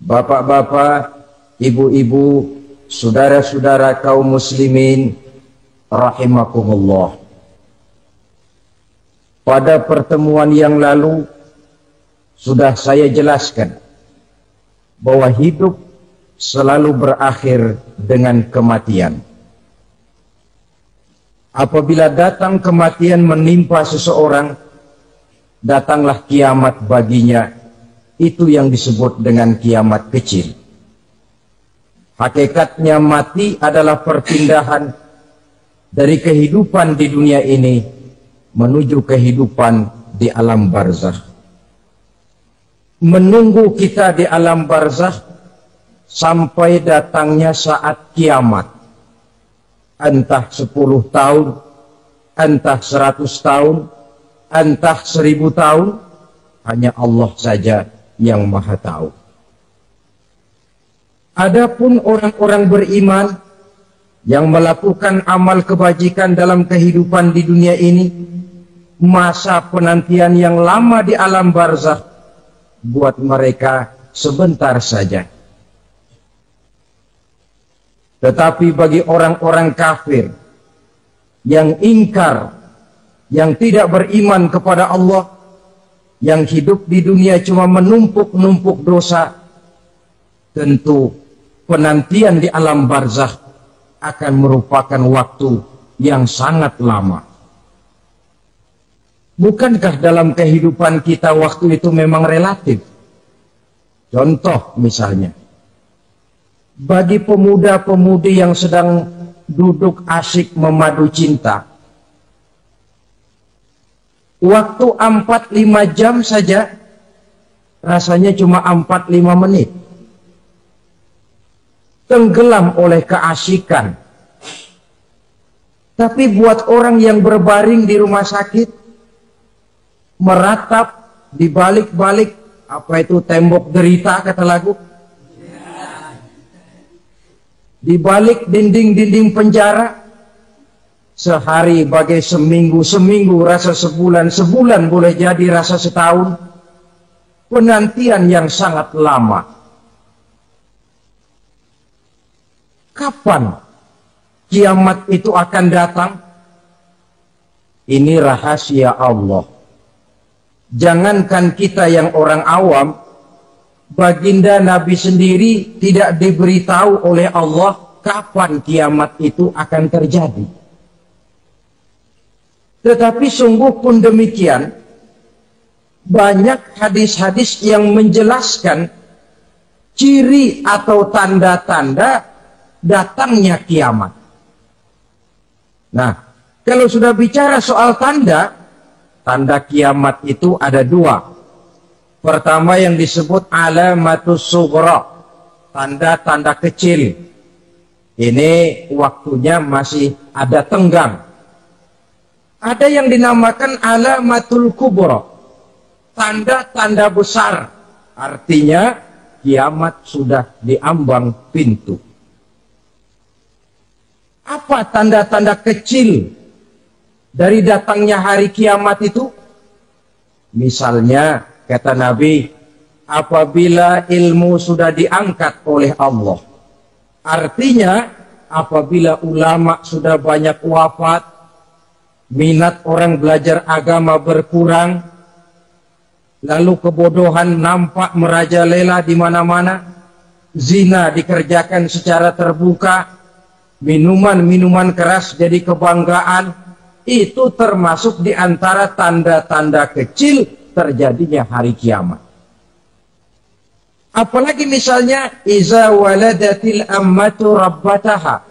bapak-bapak, ibu-ibu, saudara-saudara kaum muslimin rahimakumullah. Pada pertemuan yang lalu sudah saya jelaskan bahwa hidup selalu berakhir dengan kematian. Apabila datang kematian menimpa seseorang, datanglah kiamat baginya. Itu yang disebut dengan kiamat kecil. Hakikatnya mati adalah perpindahan dari kehidupan di dunia ini menuju kehidupan di alam barzakh. Menunggu kita di alam barzakh sampai datangnya saat kiamat. Entah 10 tahun, entah 100 tahun, entah 1000 tahun, hanya Allah saja yang maha tahu. Adapun orang-orang beriman yang melakukan amal kebajikan dalam kehidupan di dunia ini, masa penantian yang lama di alam barzakh buat mereka sebentar saja. Tetapi bagi orang-orang kafir yang ingkar, yang tidak beriman kepada Allah, yang hidup di dunia cuma menumpuk-numpuk dosa, tentu penantian di alam barzakh akan merupakan waktu yang sangat lama. Bukankah dalam kehidupan kita waktu itu memang relatif? Contoh misalnya, bagi pemuda-pemudi yang sedang duduk asyik memadu cinta, waktu 4-5 jam saja rasanya cuma 4-5 menit. Tenggelam oleh keasikan. Tapi buat orang yang berbaring di rumah sakit, meratap di balik-balik apa itu tembok derita kata lagu, di balik dinding-dinding penjara, sehari bagai seminggu, seminggu rasa sebulan, sebulan boleh jadi rasa setahun. Penantian yang sangat lama. Kapan kiamat itu akan datang? Ini rahasia Allah. Jangankan kita yang orang awam, baginda Nabi sendiri tidak diberitahu oleh Allah kapan kiamat itu akan terjadi. Tetapi sungguh pun demikian, banyak hadis-hadis yang menjelaskan ciri atau tanda-tanda datangnya kiamat. Nah, kalau sudah bicara soal tanda, tanda kiamat itu ada 2. Pertama yang disebut alamatus sughra, tanda-tanda kecil. Ini waktunya masih ada tenggang. Ada yang dinamakan alamatul kubra, tanda-tanda besar. Artinya kiamat sudah diambang pintu. Apa tanda-tanda kecil dari datangnya hari kiamat itu? Misalnya, kata Nabi, apabila ilmu sudah diangkat oleh Allah. Artinya, apabila ulama sudah banyak wafat, minat orang belajar agama berkurang, lalu kebodohan nampak merajalela di mana-mana, zina dikerjakan secara terbuka, minuman-minuman keras jadi kebanggaan, itu termasuk di antara tanda-tanda kecil terjadinya hari kiamat. Apalagi misalnya iza waladatil ammatu rabbataha,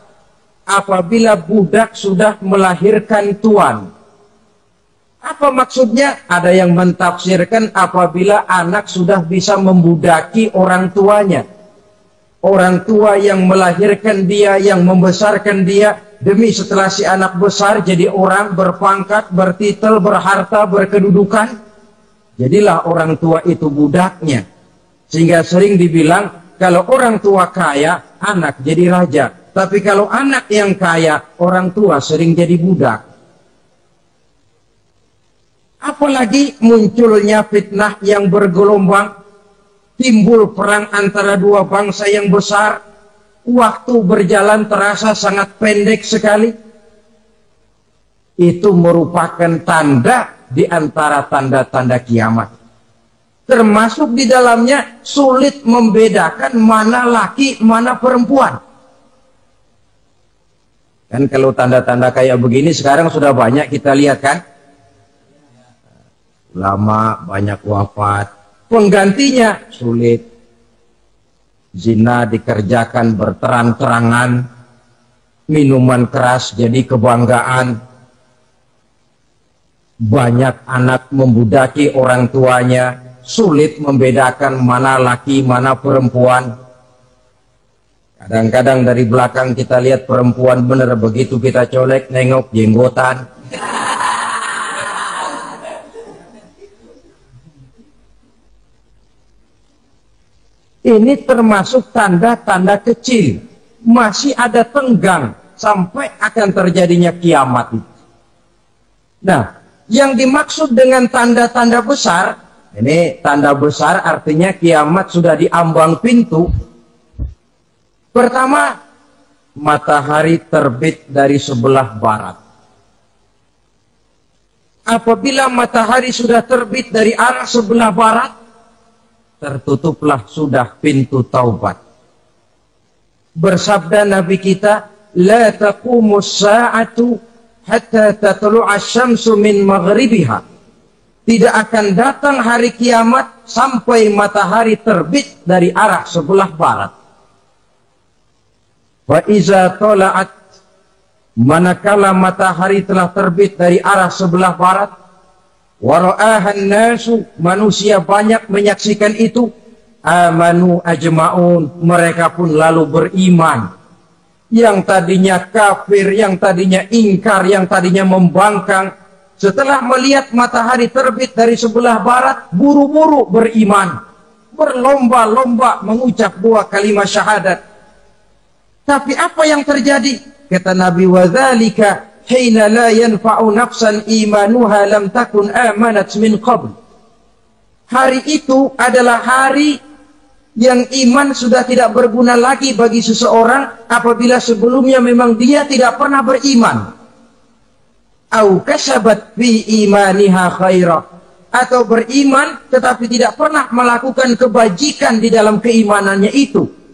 apabila budak sudah melahirkan tuan. Apa maksudnya? Ada yang mentafsirkan apabila anak sudah bisa membudaki orang tuanya. Orang tua yang melahirkan dia, yang membesarkan dia, demi setelah si anak besar jadi orang berpangkat, bertitel, berharta, berkedudukan, jadilah orang tua itu budaknya. Sehingga sering dibilang, kalau orang tua kaya, anak jadi raja. Tapi kalau anak yang kaya, orang tua sering jadi budak. Apalagi munculnya fitnah yang bergelombang. timbul perang antara dua bangsa yang besar, waktu berjalan terasa sangat pendek sekali. Itu merupakan tanda di antara tanda-tanda kiamat. Termasuk di dalamnya sulit membedakan mana laki, mana perempuan. Kan kalau tanda-tanda kayak begini sekarang sudah banyak kita lihat kan. Lama banyak wafat, penggantinya sulit. Zina dikerjakan berterang-terangan, minuman keras jadi kebanggaan, banyak anak membudaki orang tuanya, sulit membedakan mana laki mana perempuan. Kadang-kadang dari belakang kita lihat perempuan bener, begitu kita colek nengok jenggotan. Ini termasuk tanda-tanda kecil. Masih ada tenggang sampai akan terjadinya kiamat. Nah, yang dimaksud dengan tanda-tanda besar, ini tanda besar artinya kiamat sudah di ambang pintu. Pertama, matahari terbit dari sebelah barat. Apabila matahari sudah terbit dari arah sebelah barat, tertutuplah sudah pintu taubat. Bersabda Nabi kita, la taqumus sa'atu hatta tatlu'a syamsu min maghribiha. Tidak akan datang hari kiamat sampai matahari terbit dari arah sebelah barat. Wa iza tala'at, manakala matahari telah terbit dari arah sebelah barat, wara'ahan nasu, manusia banyak menyaksikan itu, amanu ajma'un, mereka pun lalu beriman. Yang tadinya kafir, yang tadinya ingkar, yang tadinya membangkang, setelah melihat matahari terbit dari sebelah barat, buru-buru beriman, berlomba-lomba mengucap dua kalimat syahadat. Tapi apa yang terjadi? Kata Nabi, wadzalika hina la yanfa'u nafsan imanuha lam takun amanat min qabl. Hari itu adalah hari yang iman sudah tidak berguna lagi bagi seseorang apabila sebelumnya memang dia tidak pernah beriman. Au kasabat fi imaniha khaira, atau beriman tetapi tidak pernah melakukan kebajikan di dalam keimanannya itu.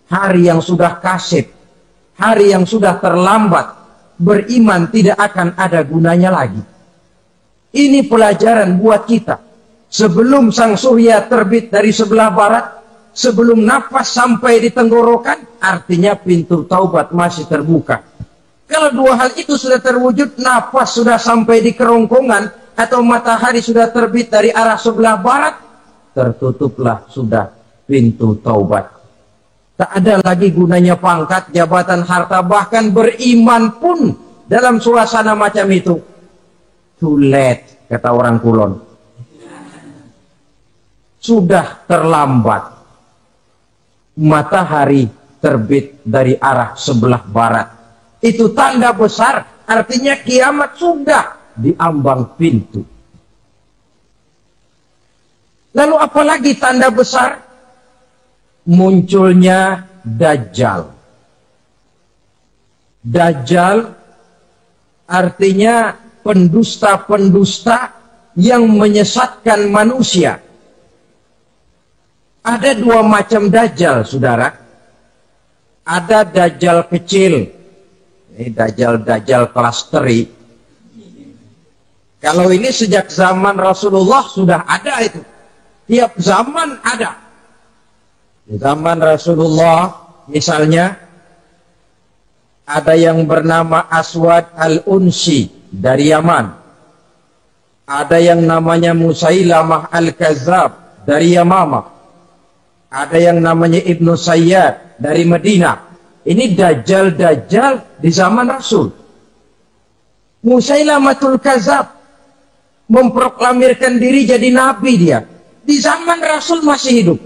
Hari yang sudah kasib, hari yang sudah terlambat, beriman tidak akan ada gunanya lagi. Ini pelajaran buat kita. Sebelum sang surya terbit dari sebelah barat, sebelum nafas sampai di tenggorokan, artinya pintu taubat masih terbuka. Kalau dua hal itu sudah terwujud, nafas sudah sampai di kerongkongan, atau matahari sudah terbit dari arah sebelah barat, tertutuplah sudah pintu taubat. Tak ada lagi gunanya pangkat, jabatan, harta, bahkan beriman pun dalam suasana macam itu. Too late, kata orang Kulon. Sudah terlambat. Matahari terbit dari arah sebelah barat. Itu tanda besar, artinya kiamat sudah di ambang pintu. Lalu apalagi tanda besar? Munculnya Dajjal. Dajjal artinya pendusta-pendusta yang menyesatkan manusia. Ada dua macam Dajjal, saudara. Ada Dajjal kecil. Ini Dajjal kelas teri. Kalau ini sejak zaman Rasulullah sudah ada itu. Tiap zaman ada. Di zaman Rasulullah misalnya ada yang bernama Aswad al-Unsi dari Yaman. Ada yang namanya Musailamah al-Kazzab dari Yamamah. Ada yang namanya Ibnu Sayyad dari Madinah. Ini Dajjal-Dajjal di zaman Rasul. Musailamatul Kazzab memproklamirkan diri jadi nabi dia. Di zaman Rasul masih hidup.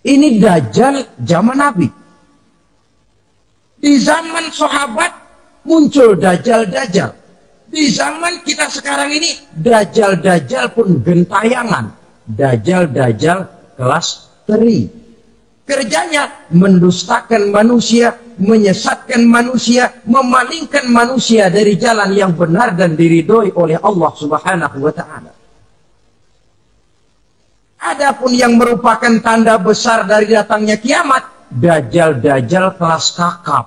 Ini Dajjal zaman Nabi. Di zaman sahabat muncul Dajjal-Dajjal. Di zaman kita sekarang ini Dajjal-Dajjal pun gentayangan. Dajjal kelas teri. Kerjanya mendustakan manusia, menyesatkan manusia, memalingkan manusia dari jalan yang benar dan diridhoi oleh Allah Subhanahu wa ta'ala. Adapun yang merupakan tanda besar dari datangnya kiamat, Dajjal kelas kakap.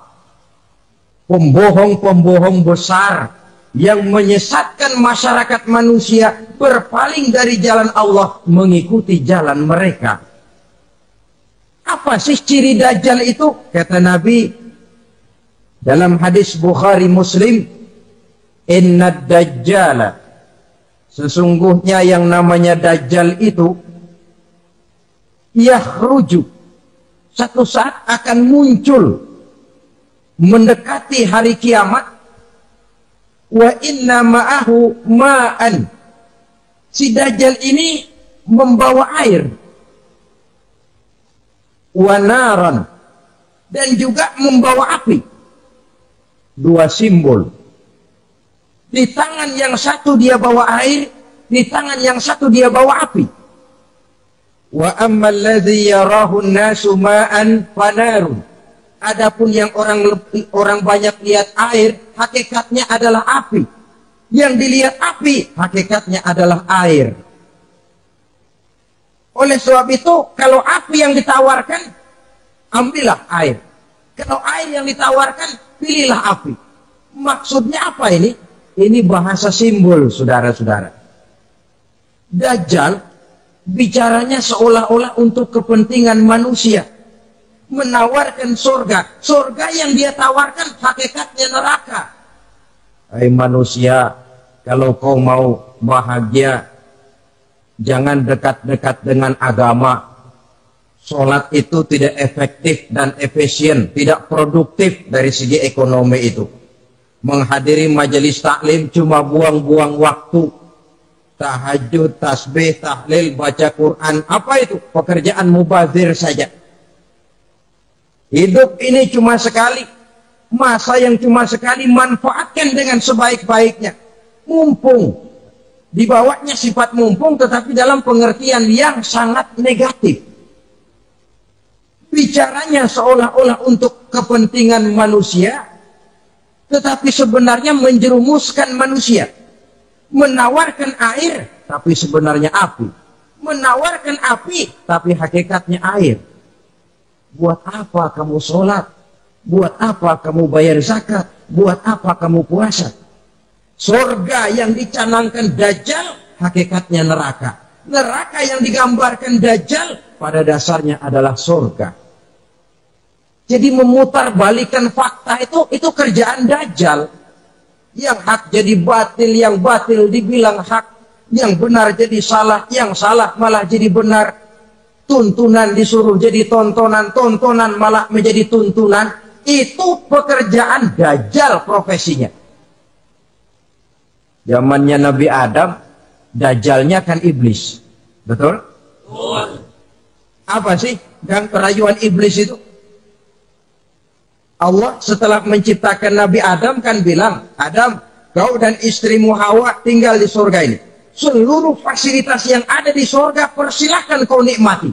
Pembohong-pembohong besar yang menyesatkan masyarakat manusia berpaling dari jalan Allah mengikuti jalan mereka. Apa sih ciri Dajjal itu? Kata Nabi dalam hadis Bukhari Muslim, Inna Dajjala, sesungguhnya yang namanya Dajjal itu yakhruju, satu saat akan muncul mendekati hari kiamat, wa inna ma'ahu ma'an, si Dajjal ini membawa air, wa naran, dan juga membawa api. Dua simbol. Di tangan yang satu dia bawa air, di tangan yang satu dia bawa api. Wa ammal ladzi yarahu an-nasu ma'an fanarun. Adapun yang orang banyak lihat air, hakikatnya adalah api. Yang dilihat api, hakikatnya adalah air. Oleh sebab itu, kalau api yang ditawarkan, ambillah air. Kalau air yang ditawarkan, pilihlah api. Maksudnya apa ini? Ini bahasa simbol, saudara-saudara. Dajjal bicaranya seolah-olah untuk kepentingan manusia. Menawarkan surga. Surga yang dia tawarkan hakikatnya neraka. Hai manusia, kalau kau mau bahagia, jangan dekat-dekat dengan agama. Sholat itu tidak efektif dan efisien, tidak produktif dari segi ekonomi itu. Menghadiri majelis taklim cuma buang-buang waktu. Tahajud, tasbih, tahlil, baca Quran, apa itu? Pekerjaan mubazir saja. Hidup ini cuma sekali, masa yang cuma sekali, manfaatkan dengan sebaik-baiknya. Mumpung, dibawanya sifat mumpung tetapi dalam pengertian yang sangat negatif. Bicaranya seolah-olah untuk kepentingan manusia, tetapi sebenarnya menjerumuskan manusia. Menawarkan air, tapi sebenarnya api. Menawarkan api, tapi hakikatnya air. Buat apa kamu sholat? Buat apa kamu bayar zakat? Buat apa kamu puasa? Surga yang dicanangkan Dajjal, hakikatnya neraka. Neraka yang digambarkan Dajjal, pada dasarnya adalah surga. Jadi memutarbalikkan fakta itu kerjaan Dajjal. Yang hak jadi batil, yang batil dibilang hak, yang benar jadi salah, yang salah malah jadi benar. Tuntunan disuruh jadi tontonan, tontonan malah menjadi tuntunan. Itu pekerjaan Dajjal profesinya. Zamannya Nabi Adam, Dajjalnya kan iblis. Betul? Apa sih yang kerayuan iblis itu? Allah setelah menciptakan Nabi Adam kan bilang, Adam, kau dan istrimu Hawa tinggal di surga ini. Seluruh fasilitas yang ada di surga persilahkan kau nikmati.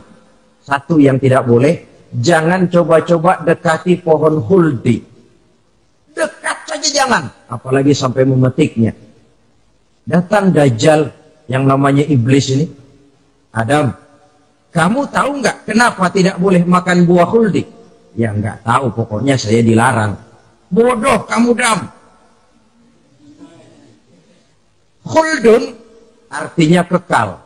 Satu yang tidak boleh, jangan coba-coba dekati pohon khuldi. Dekat saja jangan, apalagi sampai memetiknya. Datang Dajjal yang namanya iblis ini. Adam, kamu tahu nggak kenapa tidak boleh makan buah khuldi? Ya nggak tahu, pokoknya saya dilarang. Bodoh kamu, Dam. Khuldun artinya kekal.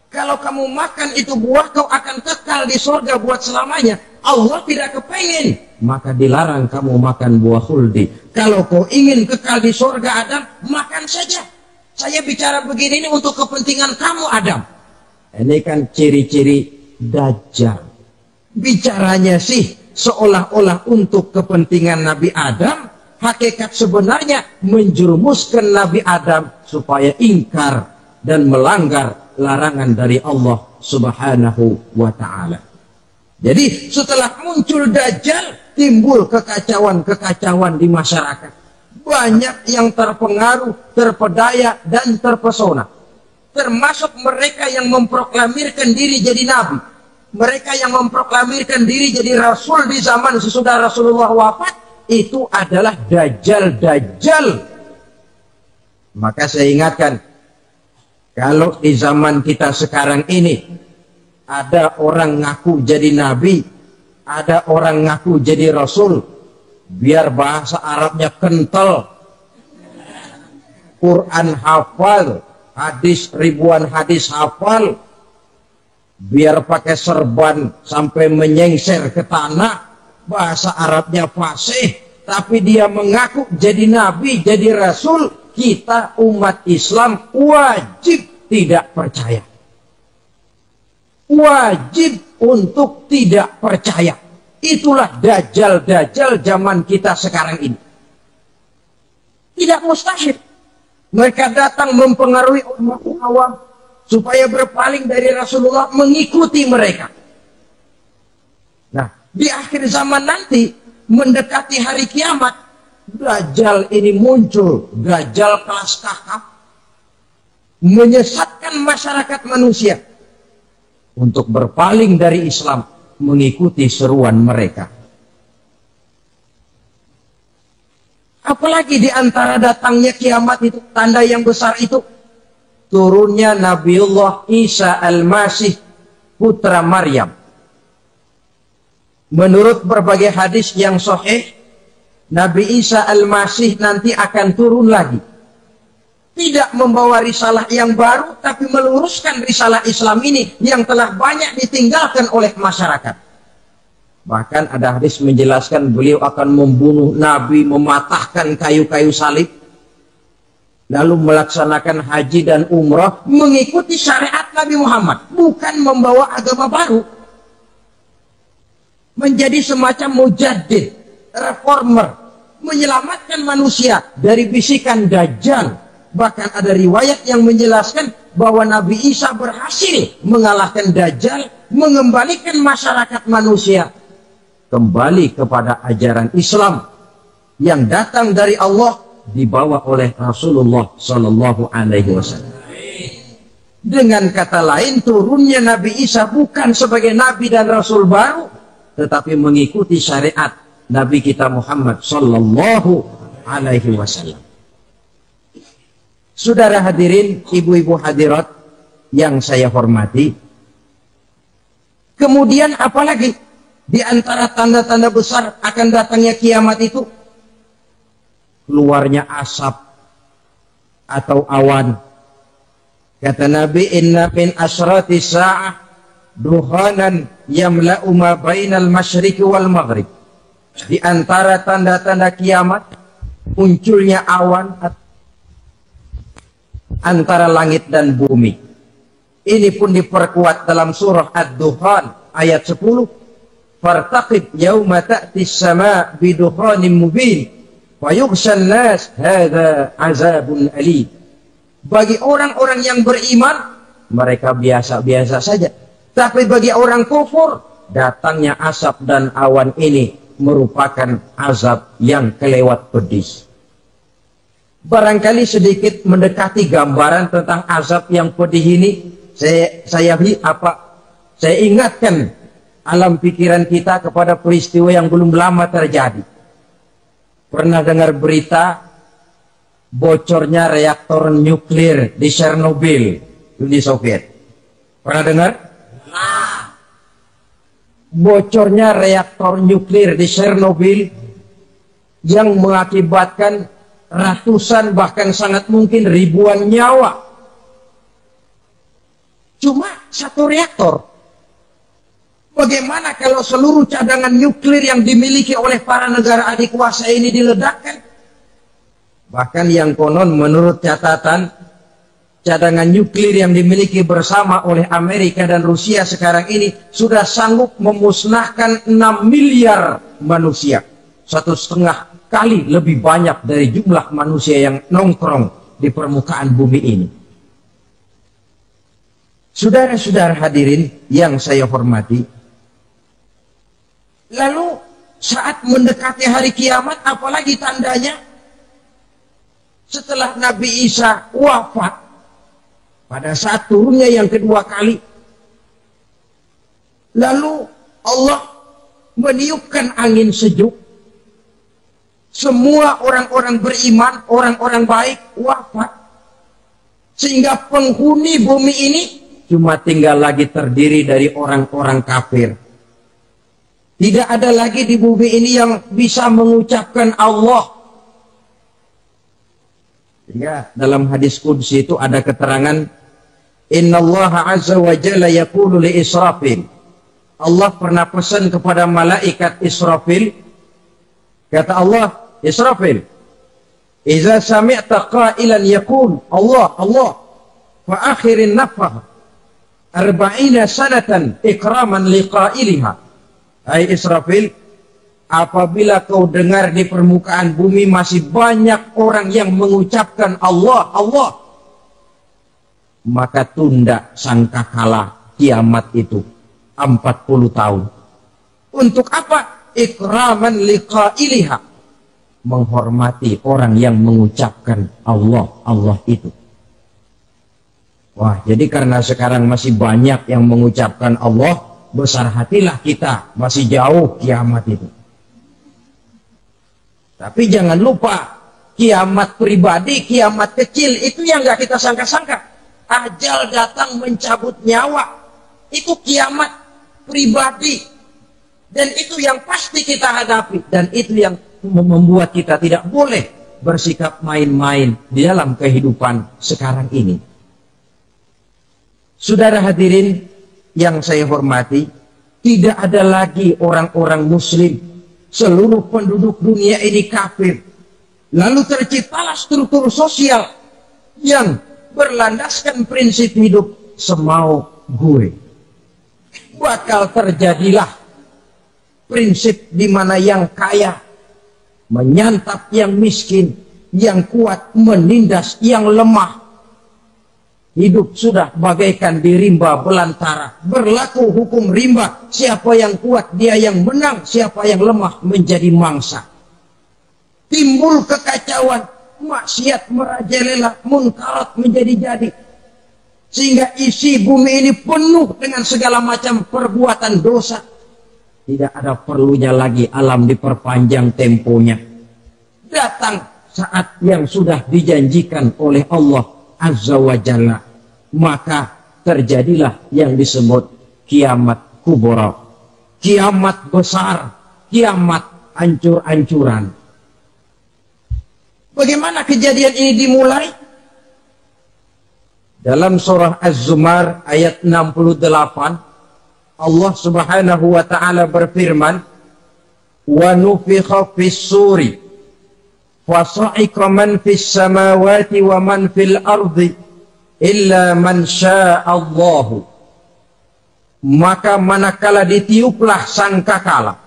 Kalau kamu makan itu buah, kau akan kekal di surga buat selamanya. Allah tidak kepengen, maka dilarang kamu makan buah khuldi. Kalau kau ingin kekal di surga, Adam, makan saja. Saya bicara begini ini untuk kepentingan kamu, Adam. Ini kan ciri-ciri Dajjal. Bicaranya sih seolah-olah untuk kepentingan Nabi Adam, hakikat sebenarnya menjerumuskan Nabi Adam supaya ingkar dan melanggar larangan dari Allah Subhanahu wa ta'ala. Jadi setelah muncul Dajjal, timbul kekacauan-kekacauan di masyarakat. Banyak yang terpengaruh, terpedaya, dan terpesona. termasuk mereka yang memproklamirkan diri jadi nabi, mereka yang memproklamirkan diri jadi rasul di zaman sesudah Rasulullah wafat, itu adalah dajjal-dajjal. Maka saya ingatkan, kalau di zaman kita sekarang ini ada orang ngaku jadi nabi, ada orang ngaku jadi rasul, biar bahasa Arabnya kental, Quran hafal, hadis ribuan hadis hafal, biar pakai serban sampai menyengser ke tanah, bahasa Arabnya fasih, tapi dia mengaku jadi nabi, jadi rasul, kita umat Islam wajib tidak percaya. Wajib untuk tidak percaya. Itulah dajjal-dajjal zaman kita sekarang ini. Tidak mustahil mereka datang mempengaruhi umat awam supaya berpaling dari Rasulullah, mengikuti mereka. Nah, di akhir zaman nanti, mendekati hari kiamat, dajjal ini muncul, dajjal kelas kakap, menyesatkan masyarakat manusia untuk berpaling dari Islam, mengikuti seruan mereka. Apalagi di antara datangnya kiamat itu, tanda yang besar itu, turunnya Nabiullah Isa Al-Masih, putra Maryam. Menurut berbagai hadis yang sahih, Nabi Isa Al-Masih nanti akan turun lagi. Tidak membawa risalah yang baru, tapi meluruskan risalah Islam ini yang telah banyak ditinggalkan oleh masyarakat. Bahkan ada hadis menjelaskan beliau akan membunuh Nabi, mematahkan kayu-kayu salib, lalu melaksanakan haji dan umrah, mengikuti syariat Nabi Muhammad, bukan membawa agama baru. Menjadi semacam mujaddid, reformer, menyelamatkan manusia dari bisikan dajjal. Bahkan ada riwayat yang menjelaskan bahwa Nabi Isa berhasil mengalahkan dajjal, mengembalikan masyarakat manusia kembali kepada ajaran Islam yang datang dari Allah, dibawa oleh Rasulullah Sallallahu Alaihi Wasallam. Dengan kata lain, turunnya Nabi Isa bukan sebagai Nabi dan Rasul baru, tetapi mengikuti syariat Nabi kita Muhammad Sallallahu Alaihi Wasallam. Saudara hadirin, ibu-ibu hadirat yang saya hormati, kemudian apalagi di antara tanda-tanda besar akan datangnya kiamat itu? Keluarnya asap atau awan. Kata Nabi, inna min asyrati sa'ah duhanan yamla'u ma bainal masyriqi wal maghrib. Di antara tanda-tanda kiamat, munculnya awan antara langit dan bumi. Ini pun diperkuat dalam surah Ad-Dukhan ayat 10. Fartaqib yauma ta'tis sama' bidukhanin mubin wa yughshan nas hadza azabun alim. Bagi orang-orang yang beriman, mereka biasa-biasa saja. Tapi bagi orang kufur, datangnya asap dan awan ini merupakan azab yang kelewat pedih. Barangkali sedikit mendekati gambaran tentang azab yang pedih ini, saya ingatkan alam pikiran kita kepada peristiwa yang belum lama terjadi. Pernah dengar berita bocornya reaktor nuklir di Chernobyl, Uni Soviet? Pernah dengar? Bocornya reaktor nuklir di Chernobyl yang mengakibatkan ratusan bahkan sangat mungkin ribuan nyawa. Cuma satu reaktor. Bagaimana kalau seluruh cadangan nuklir yang dimiliki oleh para negara adik kuasa ini diledakkan? Bahkan yang konon menurut catatan, cadangan nuklir yang dimiliki bersama oleh Amerika dan Rusia sekarang ini sudah sanggup memusnahkan 6 miliar manusia. 1,5 kali lebih banyak dari jumlah manusia yang nongkrong di permukaan bumi ini. Saudara-saudara hadirin yang saya hormati, lalu saat mendekati hari kiamat, apalagi tandanya? Setelah Nabi Isa wafat, Pada saat turunnya yang kedua kali, lalu Allah meniupkan angin sejuk. Semua orang-orang beriman, orang-orang baik wafat. Sehingga penghuni bumi ini cuma tinggal lagi terdiri dari orang-orang kafir. Tidak ada lagi di bumi ini yang bisa mengucapkan Allah. Sehingga dalam hadis qudsi itu ada keterangan, Innallaha azza wa jalla yaqulu li Israfil. Allah pernah pesan kepada malaikat Israfil. Kata Allah, Israfil, Iza sami'ta qailan yaqul Allah, Allah, fa akhirin nafah 40 sanatan ikraman liqailiha. Hai Israfil, apabila kau dengar di permukaan bumi masih banyak orang yang mengucapkan Allah, Allah, maka tunda sangkakala kiamat itu 40 tahun. Untuk apa? Ikraman liqailiha. Menghormati orang yang mengucapkan Allah, Allah itu. Wah, jadi karena sekarang masih banyak yang mengucapkan Allah, besar hatilah kita, masih jauh kiamat itu. Tapi jangan lupa, kiamat pribadi, kiamat kecil, itu yang gak kita sangka-sangka. Ajal datang mencabut nyawa, itu kiamat pribadi. Dan itu yang pasti kita hadapi. Dan itu yang membuat kita tidak boleh bersikap main-main di dalam kehidupan sekarang ini. Saudara hadirin yang saya hormati, tidak ada lagi orang-orang muslim. Seluruh penduduk dunia ini kafir. Lalu terciptalah struktur sosial yang berlandaskan prinsip hidup semau gue. Bakal terjadilah prinsip di mana yang kaya menyantap yang miskin, yang kuat menindas yang lemah. Hidup sudah bagaikan di rimba belantara. Berlaku hukum rimba. Siapa yang kuat dia yang menang, siapa yang lemah menjadi mangsa. Timbul kekacauan, maksiat merajalela, munkarat menjadi-jadi. Sehingga isi bumi ini penuh dengan segala macam perbuatan dosa. Tidak ada perlunya lagi alam diperpanjang temponya. Datang saat yang sudah dijanjikan oleh Allah Azza wa Jalla. Maka terjadilah yang disebut kiamat kubra. Kiamat besar. Kiamat hancur-hancuran. Bagaimana kejadian ini dimulai? Dalam surah Az-Zumar ayat 68. Allah subhanahu wa ta'ala berfirman, wa nufikha fis suri fasa'iqa man fis samawati wa man fil ardi illa man sya'allahu. Maka manakala ditiuplah sangkakala,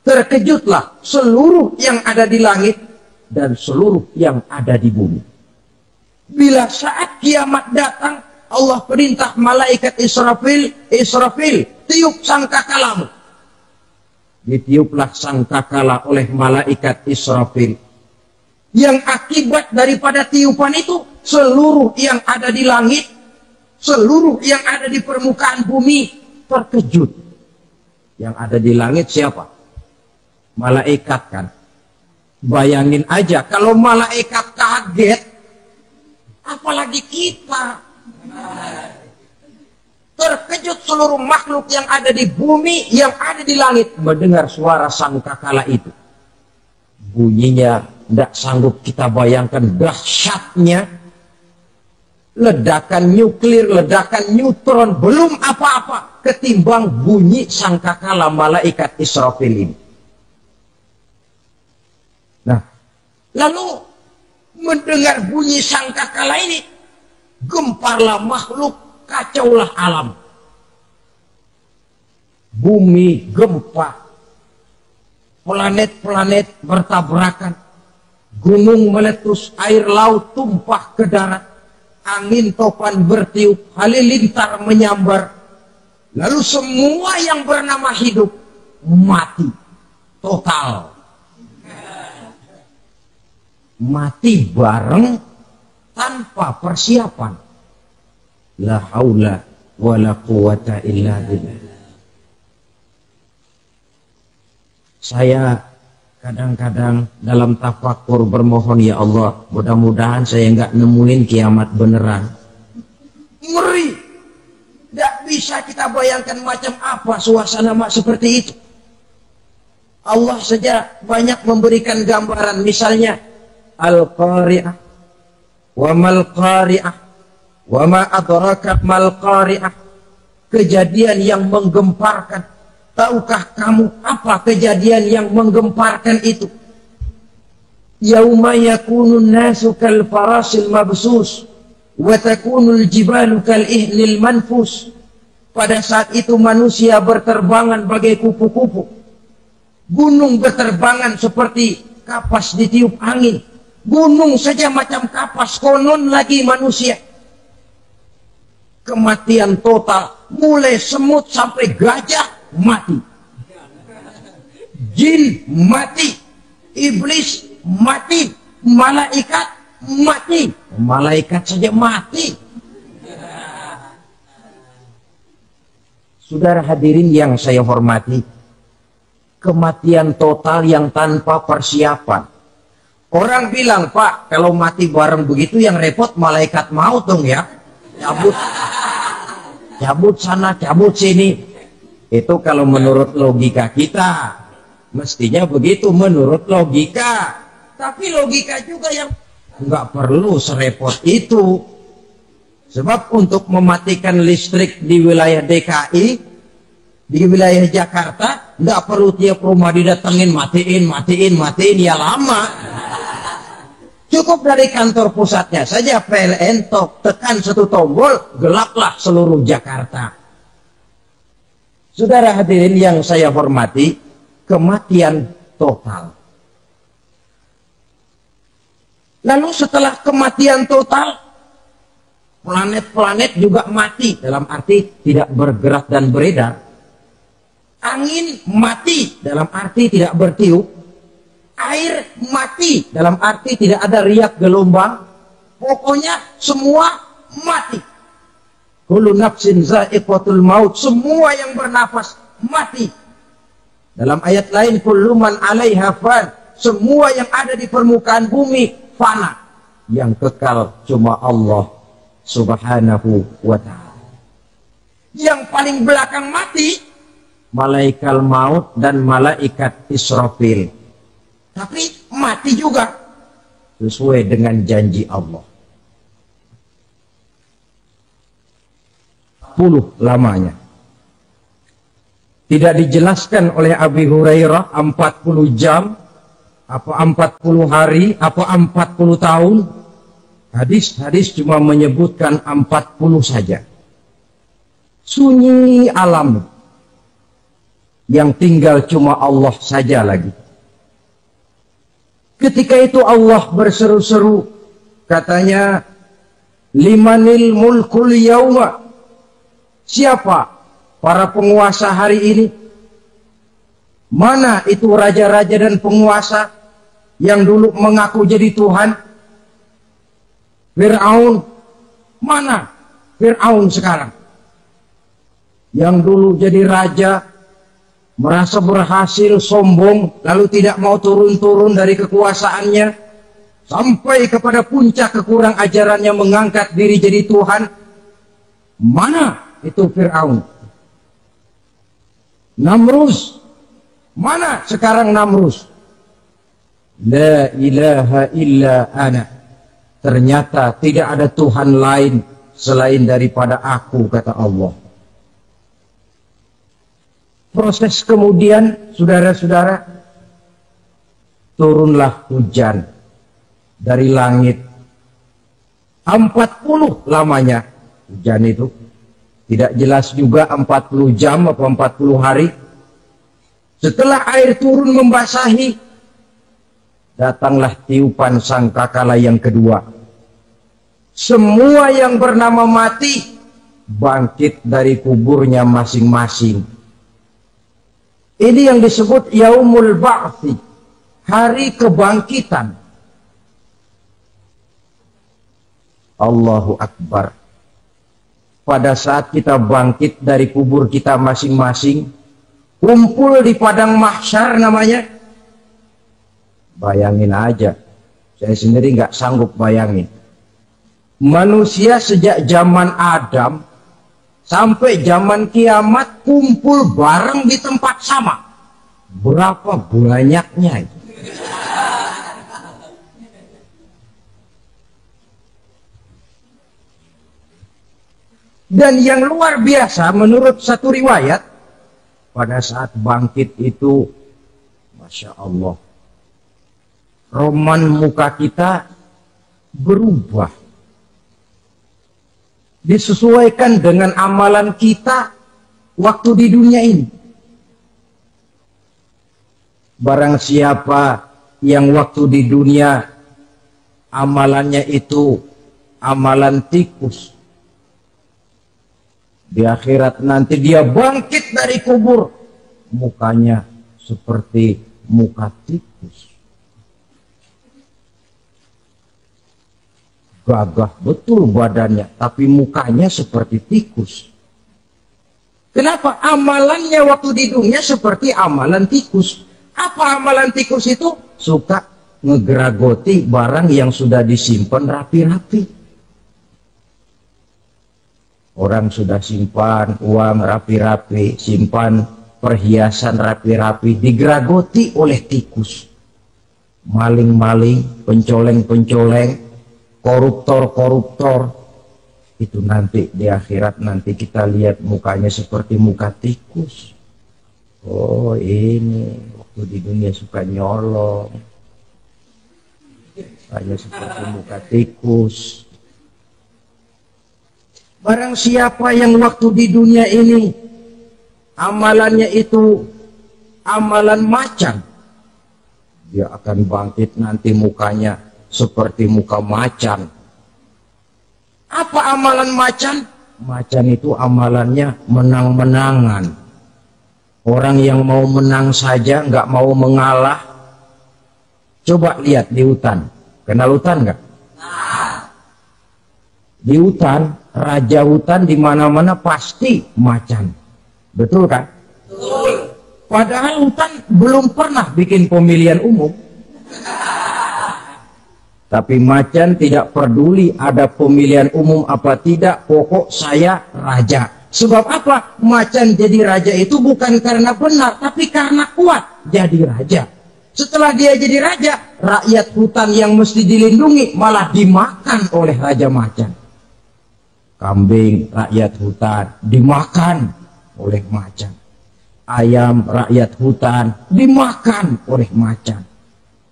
terkejutlah seluruh yang ada di langit dan seluruh yang ada di bumi. Bila saat kiamat datang, Allah perintah malaikat Israfil, Israfil, tiup sangkakalamu. Ditiuplah sangkakala oleh malaikat Israfil. Yang akibat daripada tiupan itu, seluruh yang ada di langit, seluruh yang ada di permukaan bumi terkejut. Yang ada di langit siapa? Malaikat kan. Bayangin aja kalau malaikat kaget, apalagi kita. Terkejut seluruh makhluk yang ada di bumi, yang ada di langit mendengar suara sangkakala itu. Bunyinya tidak sanggup kita bayangkan dahsyatnya. Ledakan nuklir, ledakan neutron, belum apa-apa ketimbang bunyi sangkakala malaikat Israfil ini. Nah, lalu mendengar bunyi sangkakala ini, gemparlah makhluk, kacaulah alam. Bumi gempa, planet-planet bertabrakan, gunung meletus, air laut tumpah ke darat, angin topan bertiup, halilintar menyambar. Lalu semua yang bernama hidup mati total. Mati bareng tanpa persiapan. La haula wa la quwata illa billah. Saya kadang-kadang dalam tafakur bermohon, ya Allah, mudah-mudahan saya nggak nemuin kiamat beneran. Ngeri. Tidak bisa kita bayangkan macam apa suasana seperti itu. Allah saja banyak memberikan gambaran, misalnya Al-Qari'ah, wa mal Qari'ah, wa ma adraka mal Qari'ah. Kejadian yang menggemparkan. Tahukah kamu apa kejadian yang menggemparkan itu? Yauma yakunun nasu kal farasil mabsus wa takunul jibalu kal ihnil manfus. Pada saat itu manusia berterbangan bagai kupu-kupu. Gunung berterbangan seperti kapas ditiup angin. Gunung saja macam kapas, konon lagi manusia. Kematian total, mulai semut sampai gajah mati. Jin mati, iblis mati, malaikat mati. Malaikat saja mati. Saudara hadirin yang saya hormati, kematian total yang tanpa persiapan. Orang bilang, Pak, kalau mati bareng begitu yang repot malaikat maut dong ya. Cabut sana, cabut sini. Itu kalau menurut logika kita. Mestinya begitu menurut logika. Tapi logika juga yang nggak perlu serepot itu. Sebab untuk mematikan listrik di wilayah DKI, di wilayah Jakarta, nggak perlu tiap rumah didatengin, matiin, ya lama. Cukup dari kantor pusatnya saja PLN, tekan satu tombol, gelaplah seluruh Jakarta. Saudara hadirin yang saya hormati, kematian total. Lalu setelah kematian total, planet-planet juga mati, dalam arti tidak bergerak dan beredar. Angin mati, dalam arti tidak bertiup. Air mati, dalam arti tidak ada riak gelombang. Pokoknya semua mati. Kullu nafsin za'iqatul maut, semua yang bernafas mati. Dalam ayat lain, kullu man 'alaiha fan, semua yang ada di permukaan bumi fana. Yang kekal cuma Allah Subhanahu wa ta'ala. Yang paling belakang mati malaikat maut dan malaikat Israfil. Tapi mati juga sesuai dengan janji Allah. 40 lamanya. Tidak dijelaskan oleh Abi Hurairah 40 jam, apa 40 hari, apa 40 tahun. Hadis-hadis cuma menyebutkan 40 saja. Sunyi alam. Yang tinggal cuma Allah saja lagi. Ketika itu Allah berseru-seru. Katanya, limanil mulkul yauma. Siapa para penguasa hari ini? Mana itu raja-raja dan penguasa yang dulu mengaku jadi Tuhan? Fir'aun. Mana Fir'aun sekarang? Yang dulu jadi raja, merasa berhasil, sombong, lalu tidak mau turun-turun dari kekuasaannya, sampai kepada puncak kekurang ajarannya mengangkat diri jadi Tuhan. Mana itu Fir'aun? Namrus. Mana sekarang Namrus? La ilaha illa ana. Ternyata tidak ada Tuhan lain selain daripada aku, kata Allah. Proses kemudian, saudara-saudara, turunlah hujan dari langit. 40 lamanya hujan itu. Tidak jelas juga 40 jam atau 40 hari. Setelah air turun membasahi, datanglah tiupan sangkakala yang kedua. Semua yang bernama mati bangkit dari kuburnya masing-masing. Ini yang disebut Yaumul Ba'thi, hari kebangkitan. Allahu Akbar. pada saat kita bangkit dari kubur kita masing-masing, kumpul di padang mahsyar namanya. Bayangin aja, saya sendiri nggak sanggup bayangin. Manusia sejak zaman Adam sampai zaman kiamat kumpul bareng di tempat sama. Berapa banyaknya itu? Dan yang luar biasa menurut satu riwayat, pada saat bangkit itu, Masya Allah, roman muka kita berubah. Disesuaikan dengan amalan kita waktu di dunia ini. Barang siapa yang waktu di dunia amalannya itu amalan tikus, di akhirat nanti dia bangkit dari kubur, mukanya seperti muka tikus. Gagah betul badannya, tapi mukanya seperti tikus. Kenapa? Amalannya waktu di dunia seperti amalan tikus. Apa amalan tikus itu? Suka ngegeragoti barang yang sudah disimpan rapi-rapi. Orang sudah simpan uang rapi-rapi, simpan perhiasan rapi-rapi, digeragoti oleh tikus. Maling-maling, pencoleng-pencoleng, koruptor-koruptor, itu nanti di akhirat nanti kita lihat mukanya seperti muka tikus. Oh, ini waktu di dunia suka nyolong, mukanya seperti muka tikus. Barang siapa yang waktu di dunia ini amalannya itu amalan macan, dia akan bangkit nanti mukanya seperti muka macan. Apa amalan macan? Macan itu amalannya menang-menangan. Orang yang mau menang saja, nggak mau mengalah. Coba lihat di hutan. Kenal hutan nggak? Di hutan, raja hutan di mana-mana pasti macan. Betul kan? Betul. Padahal hutan belum pernah bikin pemilihan umum. Tapi macan tidak peduli ada pemilihan umum apa tidak, pokok saya raja. Sebab apa? Macan jadi raja itu bukan karena benar, tapi karena kuat jadi raja. Setelah dia jadi raja, rakyat hutan yang mesti dilindungi malah dimakan oleh raja macan. Kambing rakyat hutan dimakan oleh macan. Ayam rakyat hutan dimakan oleh macan.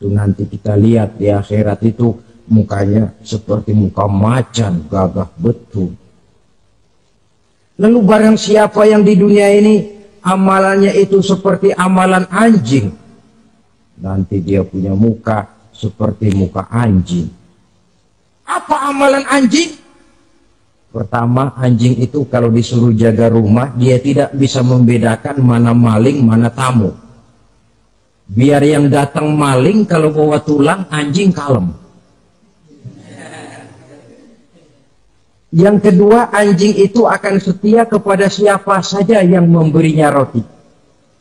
Itu nanti kita lihat di akhirat itu mukanya seperti muka macan, gagah betul. Lalu barang siapa yang di dunia ini amalannya itu seperti amalan anjing, nanti dia punya muka seperti muka anjing. Apa amalan anjing? Pertama, anjing itu kalau disuruh jaga rumah, dia tidak bisa membedakan mana maling, mana tamu. Biar yang datang maling, kalau bawa tulang, anjing kalem. Yang kedua, anjing itu akan setia kepada siapa saja yang memberinya roti.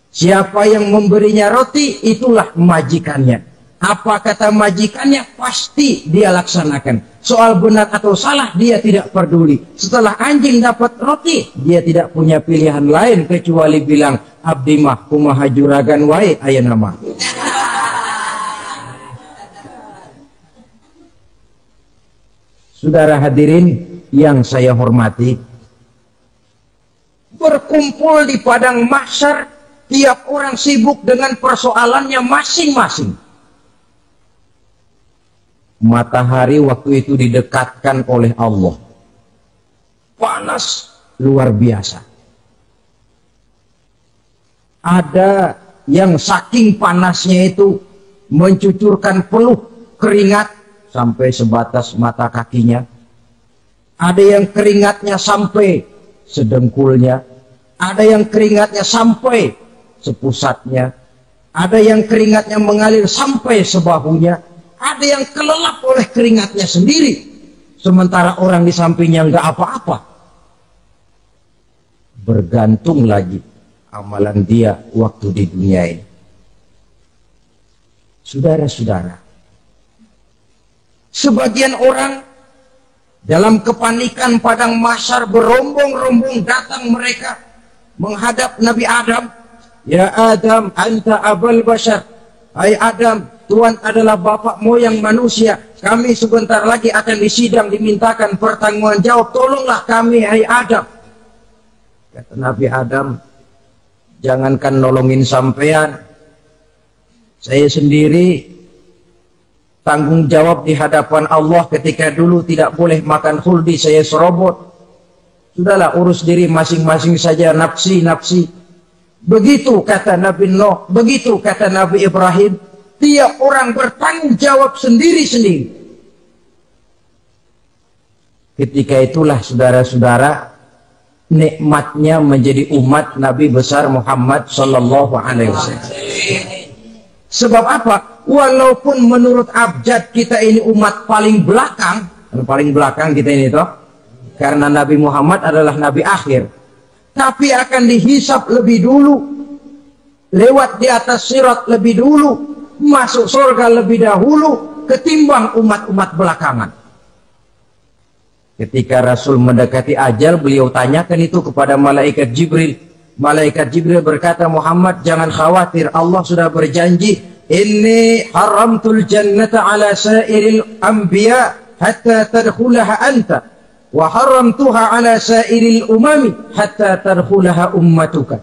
Siapa yang memberinya roti, itulah majikannya. Apa kata majikannya, pasti dia laksanakan. Soal benar atau salah, dia tidak peduli. Setelah anjing dapat roti, dia tidak punya pilihan lain kecuali bilang, abdi mah kumaha juragan wae aya nama. Saudara hadirin yang saya hormati, berkumpul di padang mahsyar, tiap orang sibuk dengan persoalannya masing-masing. Matahari waktu itu didekatkan oleh Allah, panas luar biasa. Ada yang saking panasnya itu mencucurkan peluh keringat sampai sebatas mata kakinya. Ada yang keringatnya sampai sedengkulnya. Ada yang keringatnya sampai sepusatnya. Ada yang keringatnya mengalir sampai sebahunya. Ada yang kelelap oleh keringatnya sendiri. Sementara orang di sampingnya nggak apa-apa. bergantung lagi amalan dia waktu di dunia ini. Saudara-saudara, sebagian orang dalam kepanikan padang mahsyar berombong-rombong datang mereka menghadap Nabi Adam. Ya Adam, anta abal bashar. Hai Adam, Tuhan adalah bapak moyang manusia. Kami sebentar lagi akan disidang, dimintakan pertanggungan jawab. Tolonglah kami, hai Adam. Kata Nabi Adam, jangankan nolongin sampean, saya sendiri tanggung jawab di hadapan Allah ketika dulu tidak boleh makan khuldi, saya serobot. Sudahlah, urus diri masing-masing saja, nafsi. Begitu kata Nabi Nuh, begitu kata Nabi Ibrahim. Tiap orang bertanggung jawab sendiri-sendiri. Ketika itulah saudara-saudara, nikmatnya menjadi umat Nabi besar Muhammad sallallahu alaihi wasallam. Sebab apa? Walaupun menurut abjad kita ini umat paling belakang kita ini toh, karena Nabi Muhammad adalah Nabi akhir, tapi akan dihisap lebih dulu, lewat di atas sirat lebih dulu, masuk surga lebih dahulu ketimbang umat-umat belakangan. Ketika Rasul mendekati ajal, beliau tanyakan itu kepada malaikat Jibril. Malaikat Jibril berkata, Muhammad jangan khawatir, Allah sudah berjanji, inni haramtul jannata ala sairil anbiya hatta tadkhulaha anta wa haramtuha ala sairil umami hatta tadkhulaha ummatuka.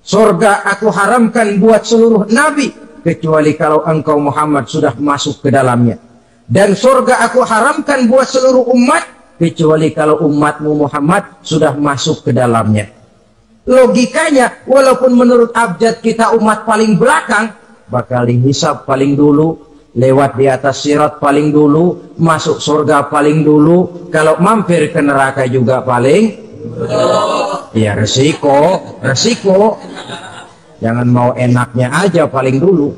Surga aku haramkan buat seluruh nabi kecuali kalau engkau Muhammad sudah masuk ke dalamnya, dan surga aku haramkan buat seluruh umat kecuali kalau umatmu Muhammad sudah masuk ke dalamnya. Logikanya, walaupun menurut abjad kita umat paling belakang, bakal dihisab paling dulu, lewat di atas sirat paling dulu, masuk surga paling dulu, kalau mampir ke neraka juga paling dulu. Ya resiko. Jangan mau enaknya aja paling dulu.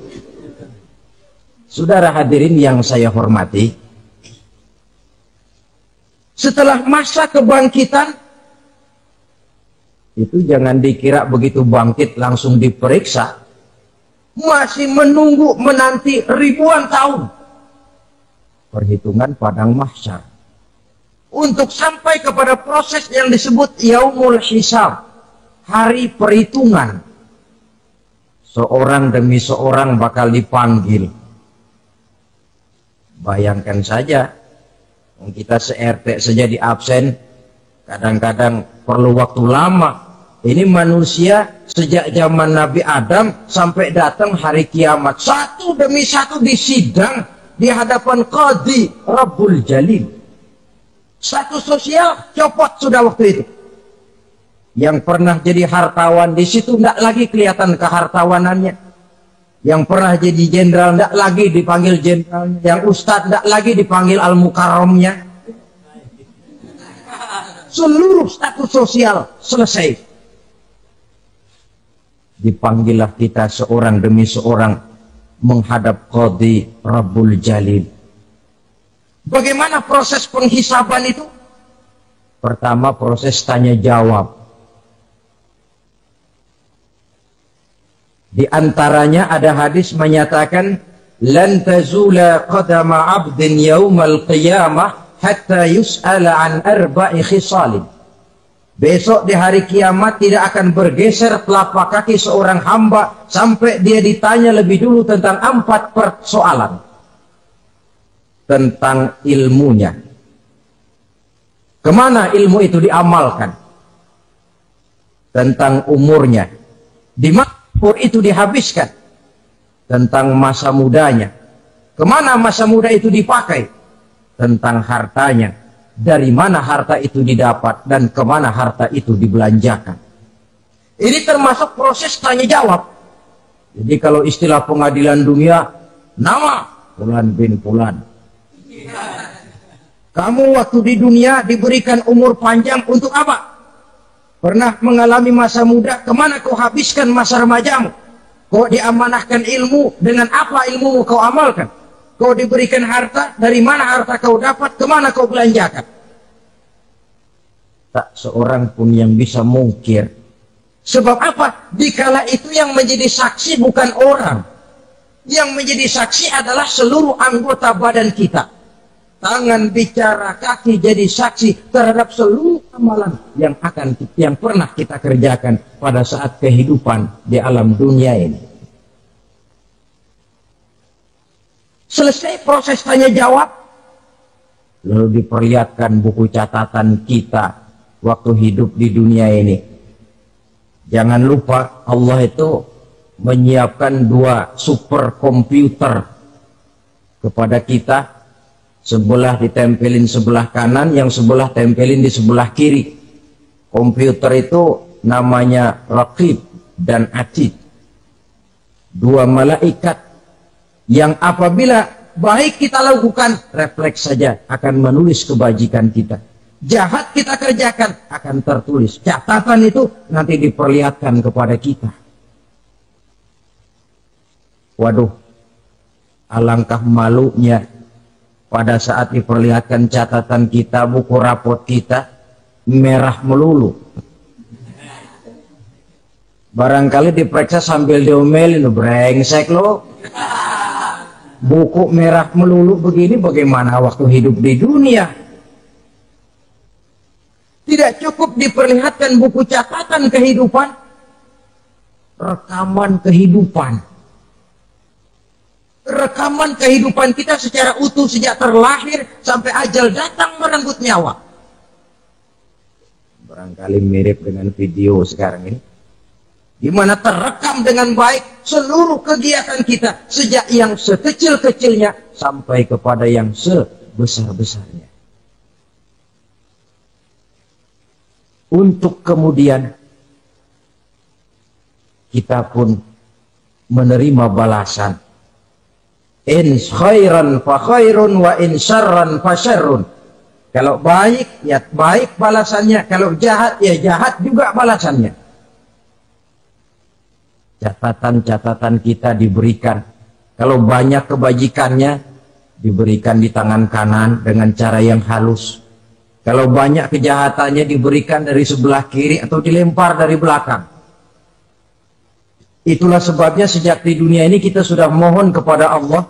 Saudara hadirin yang saya hormati, setelah masa kebangkitan, itu jangan dikira begitu bangkit langsung diperiksa. Masih menunggu menanti ribuan tahun. Perhitungan padang mahsyar. Untuk sampai kepada proses yang disebut yaumul hisab. Hari perhitungan. Seorang demi seorang bakal dipanggil. Bayangkan saja, kita se-RT saja di absen, kadang-kadang perlu waktu lama. Ini manusia sejak zaman Nabi Adam sampai datang hari kiamat, satu demi satu disidang di hadapan Qadhi Rabbul Jalil. Status sosial copot sudah waktu itu. Yang pernah jadi hartawan di situ tidak lagi kelihatan kehartawanannya. Yang pernah jadi jenderal tidak lagi dipanggil jenderalnya. Yang ustadz tidak lagi dipanggil al-mukarramnya. Seluruh status sosial selesai. Dipanggillah kita seorang demi seorang menghadap Qadhi Rabbul Jalil. Bagaimana proses penghisaban itu? Pertama, proses tanya jawab. Di antaranya ada hadis menyatakan, lan tazula qadama 'abdin yaumal qiyamah hatta yus'ala an arba'i khisalin. Besok di hari kiamat tidak akan bergeser telapak kaki seorang hamba sampai dia ditanya lebih dulu tentang 4 persoalan. Tentang ilmunya. Kemana ilmu itu diamalkan? Tentang umurnya. Di mana umur itu dihabiskan? Tentang masa mudanya. Kemana masa muda itu dipakai? Tentang hartanya. Dari mana harta itu didapat dan kemana harta itu dibelanjakan. Ini termasuk proses tanya jawab. Jadi kalau istilah pengadilan dunia, nama Fulan bin Fulan. Kamu waktu di dunia diberikan umur panjang untuk apa? Pernah mengalami masa muda, kemana kau habiskan masa remajamu? Kau diamanahkan ilmu, dengan apa ilmumu kau amalkan? Kau diberikan harta, dari mana harta kau dapat, kemana kau belanjakan? Tak seorang pun yang bisa mungkir Sebab apa? Dikala itu yang menjadi saksi bukan orang. Yang menjadi saksi adalah seluruh anggota badan kita. Tangan bicara, kaki jadi saksi terhadap seluruh amalan yang pernah kita kerjakan pada saat kehidupan di alam dunia ini. Selesai proses tanya jawab, lalu diperlihatkan buku catatan kita waktu hidup di dunia ini. Jangan lupa Allah itu menyiapkan 2 superkomputer kepada kita. Sebelah ditempelin sebelah kanan, yang sebelah tempelin di sebelah kiri. Komputer itu namanya Raqib dan Atid. 2 malaikat yang apabila baik kita lakukan, refleks saja akan menulis kebajikan kita. Jahat kita kerjakan akan tertulis. Catatan itu nanti diperlihatkan kepada kita. Waduh, alangkah malunya pada saat diperlihatkan catatan kita, buku rapot kita merah melulu. Barangkali diperiksa sambil diomelin, brengsek lo. Buku merah melulu begini bagaimana waktu hidup di dunia? Tidak cukup diperlihatkan buku catatan kehidupan, rekaman kehidupan. Rekaman kehidupan kita secara utuh sejak terlahir sampai ajal datang merenggut nyawa. Barangkali mirip dengan video sekarang ini, di mana terekam dengan baik seluruh kegiatan kita sejak yang sekecil-kecilnya sampai kepada yang sebesar-besarnya. Untuk kemudian kita pun menerima balasan. In khairan fa khairun wa in syarran fa syarrun. Kalau baik ya baik balasannya, kalau jahat ya jahat juga balasannya. Catatan-catatan kita diberikan. Kalau banyak kebajikannya diberikan di tangan kanan dengan cara yang halus. Kalau banyak kejahatannya diberikan dari sebelah kiri atau dilempar dari belakang. Itulah sebabnya sejak di dunia ini kita sudah mohon kepada Allah.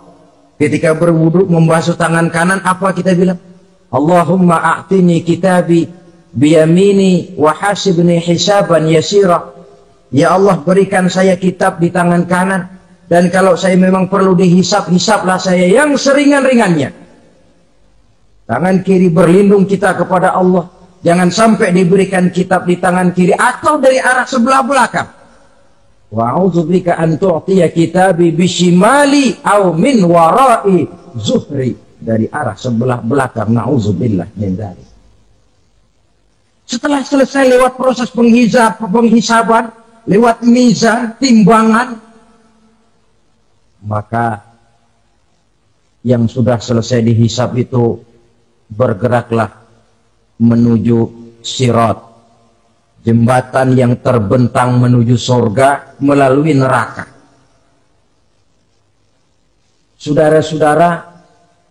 Ketika berwudu membasuh tangan kanan, apa kita bilang? Allahumma a'tini kitabi biyamini wa hasibni hisaban yasira. Ya Allah, berikan saya kitab di tangan kanan, dan kalau saya memang perlu dihisap, hisaplah saya yang seringan-ringannya. Tangan kiri berlindung kita kepada Allah. Jangan sampai diberikan kitab di tangan kiri atau dari arah sebelah belakang. Wa a'udzubika an tu'tiya kitabi bishimali aw min wara'i zuhri, dari arah sebelah belakang. Na'udzubillah min dzalik. Setelah selesai lewat proses penghisaban, lewat mizan, timbangan, maka yang sudah selesai dihisab itu bergeraklah menuju sirat, jembatan yang terbentang menuju surga melalui neraka. Saudara-saudara,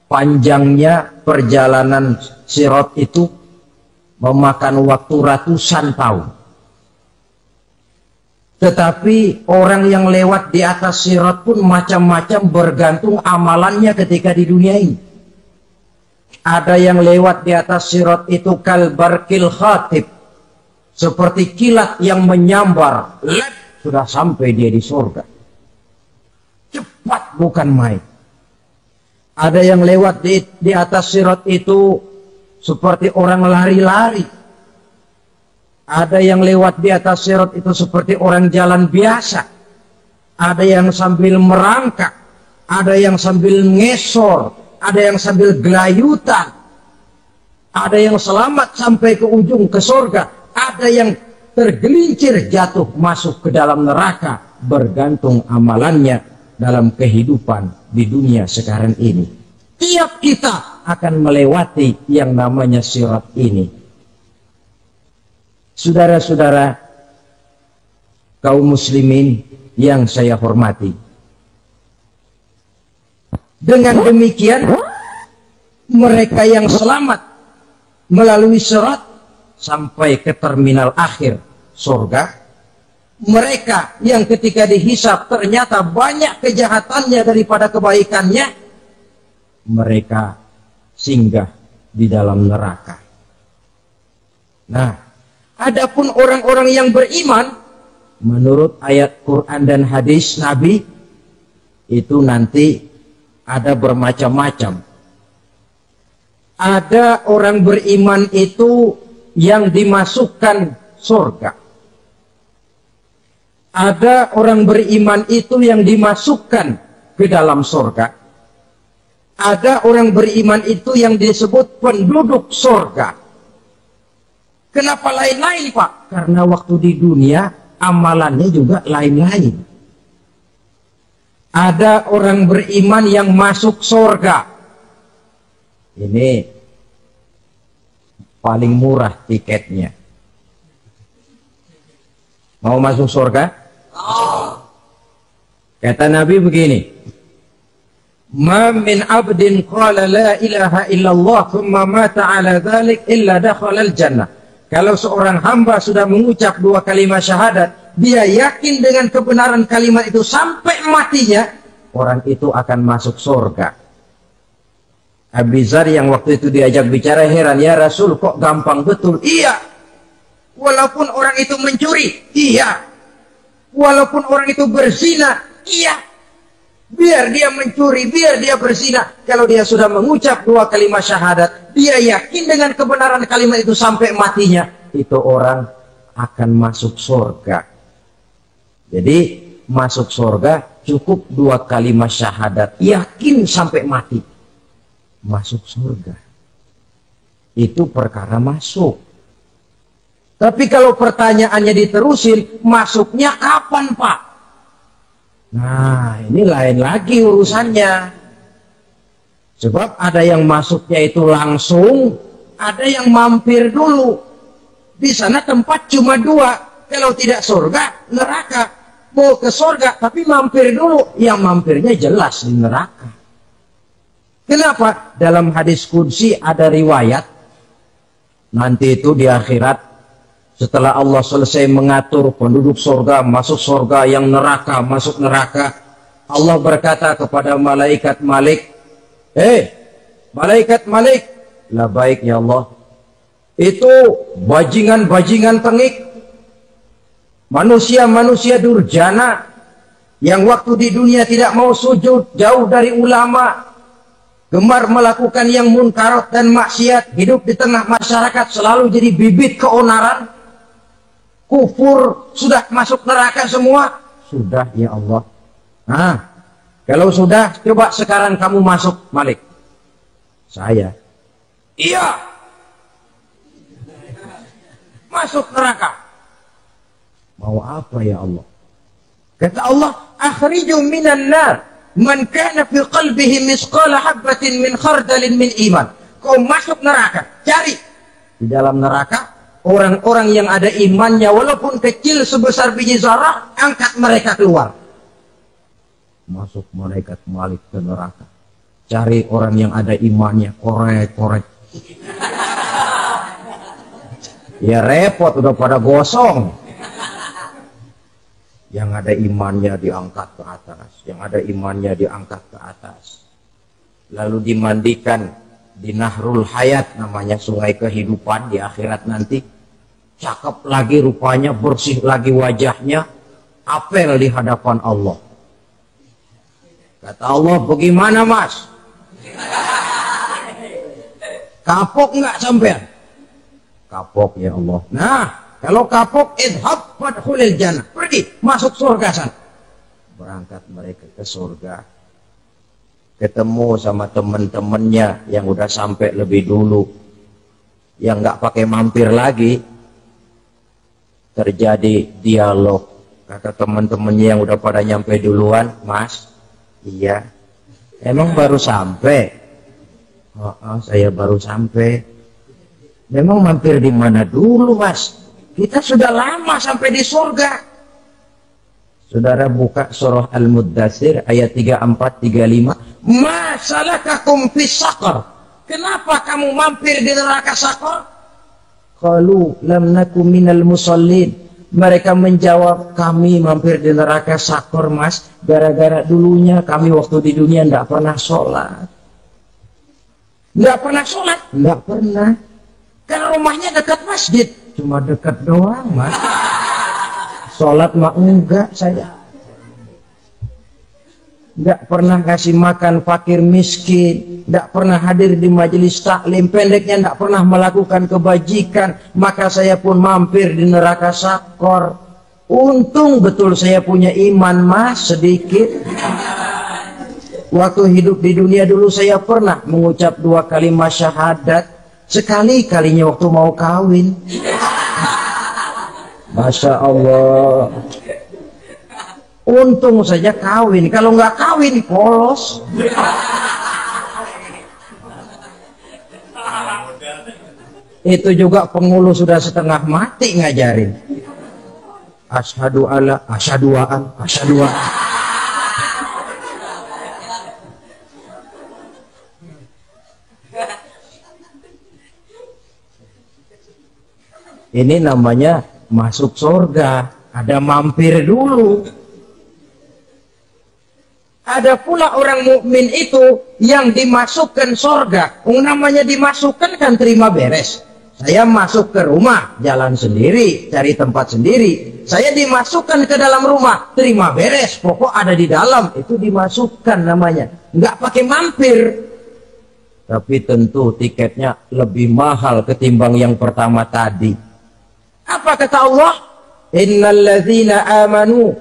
panjangnya perjalanan sirat itu memakan waktu ratusan tahun. Tetapi orang yang lewat di atas sirat pun macam-macam, bergantung amalannya ketika di dunia ini. Ada yang lewat di atas sirat itu kalbarkil khatib, seperti kilat yang menyambar, sudah sampai dia di surga. Cepat bukan main. Ada yang lewat di atas sirat itu seperti orang lari-lari. Ada yang lewat di atas sirat itu seperti orang jalan biasa. Ada yang sambil merangkak, ada yang sambil ngesor, ada yang sambil gelayutan, ada yang selamat sampai ke ujung ke surga, ada yang tergelincir jatuh masuk ke dalam neraka, bergantung amalannya dalam kehidupan di dunia sekarang ini. Tiap kita akan melewati yang namanya sirat ini. Saudara-saudara kaum muslimin yang saya hormati, dengan demikian mereka yang selamat melalui sirat sampai ke terminal akhir surga, mereka yang ketika dihisab ternyata banyak kejahatannya daripada kebaikannya, mereka singgah di dalam neraka. Nah, adapun orang-orang yang beriman, menurut ayat Quran dan hadis Nabi, itu nanti ada bermacam-macam. Ada orang beriman itu yang dimasukkan surga. Ada orang beriman itu yang dimasukkan ke dalam surga. Ada orang beriman itu yang disebut penduduk surga. Kenapa lain-lain, Pak? Karena waktu di dunia amalannya juga lain-lain. Ada orang beriman yang masuk surga. Ini paling murah tiketnya. Mau masuk surga? Kata Nabi begini, ma min abdin qala la ilaha illallah thumma mata ala dhalik illa dakhala al-jannah. Kalau seorang hamba sudah mengucap dua kalimat syahadat, dia yakin dengan kebenaran kalimat itu sampai matinya, orang itu akan masuk surga. Abi Dzar yang waktu itu diajak bicara heran, ya Rasul kok gampang betul? Iya. Walaupun orang itu mencuri, iya. Walaupun orang itu berzina, iya. Biar dia mencuri, biar dia berzina, kalau dia sudah mengucap dua kalimat syahadat, dia yakin dengan kebenaran kalimat itu sampai matinya, itu orang akan masuk surga. Jadi masuk surga cukup dua kalimat syahadat, yakin sampai mati, masuk surga. Itu perkara masuk. Tapi kalau pertanyaannya diterusin, masuknya kapan, Pak? Nah, ini lain lagi urusannya. Sebab ada yang masuknya itu langsung, ada yang mampir dulu. Di sana tempat cuma dua. Kalau tidak surga, neraka. Mau ke surga, tapi mampir dulu. Yang mampirnya jelas di neraka. Kenapa? Dalam hadis qudsi ada riwayat. Nanti itu di akhirat, setelah Allah selesai mengatur penduduk surga, masuk surga, yang neraka, masuk neraka, Allah berkata kepada malaikat Malik, malaikat Malik, lah baik ya Allah, itu bajingan-bajingan tengik, manusia-manusia durjana, yang waktu di dunia tidak mau sujud, jauh dari ulama, gemar melakukan yang munkarat dan maksiat, hidup di tengah masyarakat selalu jadi bibit keonaran, kufur, sudah masuk neraka semua. Sudah ya Allah. Nah, kalau sudah, coba sekarang kamu masuk, Malik. Saya. Iya. Masuk neraka. Mau apa ya Allah? Kata Allah, akhriju minan nar man kana fi qalbihi misqala habbatin min khardalin min iman. Kau masuk neraka, cari di dalam neraka orang-orang yang ada imannya walaupun kecil sebesar biji zarah, angkat mereka keluar. Masuk malaikat Malik ke neraka, cari orang yang ada imannya, korek-korek. Ya repot, udah pada gosong. Yang ada imannya diangkat ke atas, yang ada imannya diangkat ke atas, lalu dimandikan di Nahrul Hayat, namanya sungai kehidupan di akhirat nanti. Cakep lagi rupanya, bersih lagi wajahnya, apel di hadapan Allah. Kata Allah, bagaimana mas? Kapok nggak sampean? Kapok ya Allah. Nah, kalau kapok, idhab fadkhulil jannah, pergi masuk surga sana. Berangkat mereka ke surga, ketemu sama teman-temannya yang udah sampai lebih dulu, yang nggak pakai mampir lagi. Terjadi dialog. Kata teman-temannya yang udah pada nyampe duluan, mas, iya, emang baru sampai? Saya baru sampai. Memang mampir di mana dulu mas? Kita sudah lama sampai di surga. Saudara buka surah Al-Muddatsir ayat 34-35. Ma salakakum fis saqar? Kenapa kamu mampir di neraka Saqar? Qalu lam nakum minal musallin. Mereka menjawab, kami mampir di neraka Sakor Mas, gara-gara dulunya kami waktu di dunia tidak pernah sholat. Tidak pernah sholat? Tidak pernah. Karena rumahnya dekat masjid. Cuma dekat doang Mas. Sholat mah enggak saya. Tidak pernah kasih makan fakir miskin, tidak pernah hadir di majelis taklim, pendeknya tidak pernah melakukan kebajikan, maka saya pun mampir di neraka Sakor. Untung betul saya punya iman Mas sedikit. Waktu hidup di dunia dulu saya pernah mengucap 2 kalimat syahadat, sekali-kalinya waktu mau kawin. Masya Allah. Untung saja kawin, kalau nggak kawin polos. Itu juga penghulu sudah setengah mati ngajarin. Asyhadu alla, asyhadu an, asyhadu an. Ini namanya masuk surga, ada mampir dulu. Ada pula orang mukmin itu yang dimasukkan surga. Namanya dimasukkan kan terima beres. Saya masuk ke rumah, jalan sendiri, cari tempat sendiri. Saya dimasukkan ke dalam rumah, terima beres. Pokok ada di dalam, itu dimasukkan namanya. Nggak pakai mampir. Tapi tentu tiketnya lebih mahal ketimbang yang pertama tadi. Apa kata Allah? Innal ladzina amanu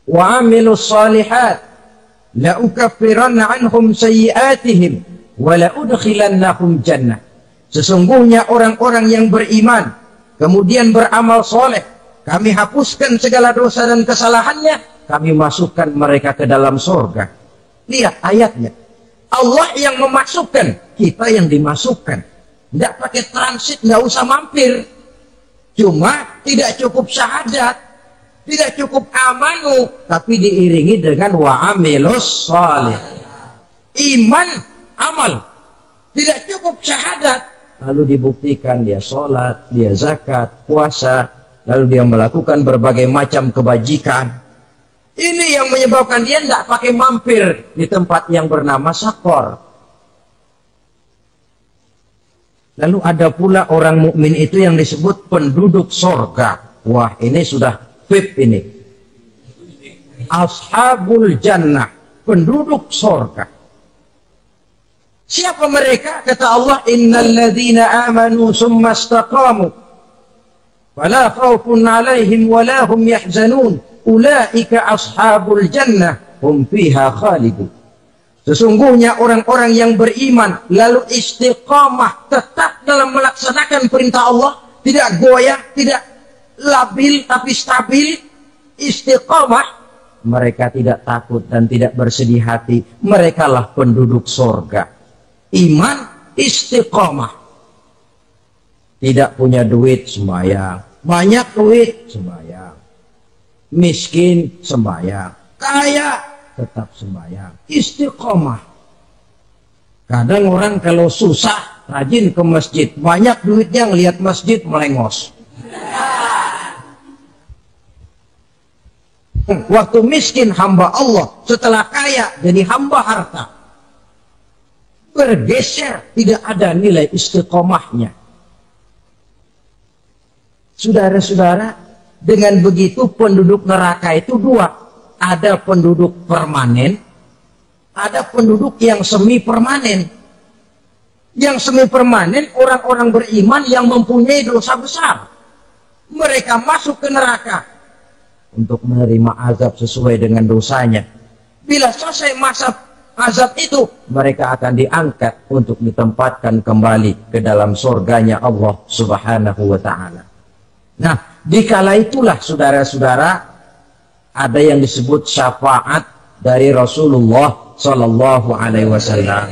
wa amilus salihat la ukaffiranna anhum sayyi'atihim wa la udkhilannahum jannah. Sesungguhnya orang-orang yang beriman kemudian beramal soleh, kami hapuskan segala dosa dan kesalahannya, kami masukkan mereka ke dalam surga. Lihat ayatnya, Allah yang memasukkan, kita yang dimasukkan. Tidak pakai transit, nggak usah mampir. Cuma tidak cukup syahadat, tidak cukup amanu, tapi diiringi dengan wa amilus salih. Iman, amal. Tidak cukup syahadat. Lalu dibuktikan dia sholat, dia zakat, puasa, lalu dia melakukan berbagai macam kebajikan. Ini yang menyebabkan dia tidak pakai mampir di tempat yang bernama Sakor. Lalu ada pula orang mukmin itu yang disebut penduduk surga. Wah, ini sudah VIP ini. Ashabul jannah, penduduk surga. Siapa mereka? Kata Allah, innal ladzina amanu summa istaqamu fala khaufun 'alaihim wala hum yahzanun ulaika ashabul jannah hum fiha khalidun. Sesungguhnya orang-orang yang beriman lalu istiqamah, tetap dalam melaksanakan perintah Allah, tidak goyah, tidak labil tapi stabil, istiqamah, mereka tidak takut dan tidak bersedih hati. Merekalah penduduk surga. Iman, istiqamah. Tidak punya duit, sembahyang. Banyak duit, sembahyang. Miskin, sembahyang. Kaya, tetap sembahyang. Istiqamah. Kadang orang kalau susah, rajin ke masjid. Banyak duitnya, ngelihat masjid melengos. Waktu miskin hamba Allah, setelah kaya jadi hamba harta. Bergeser, tidak ada nilai istiqomahnya. Saudara-saudara, dengan begitu penduduk neraka itu dua. Ada penduduk permanen, ada penduduk yang semi permanen. Yang semi permanen orang-orang beriman yang mempunyai dosa besar. Mereka masuk ke neraka untuk menerima azab sesuai dengan dosanya. Bila selesai masa azab itu, mereka akan diangkat untuk ditempatkan kembali ke dalam surganya Allah Subhanahu wa ta'ala. Nah, dikala itulah saudara-saudara, ada yang disebut syafaat dari Rasulullah Sallallahu Alaihi Wasallam.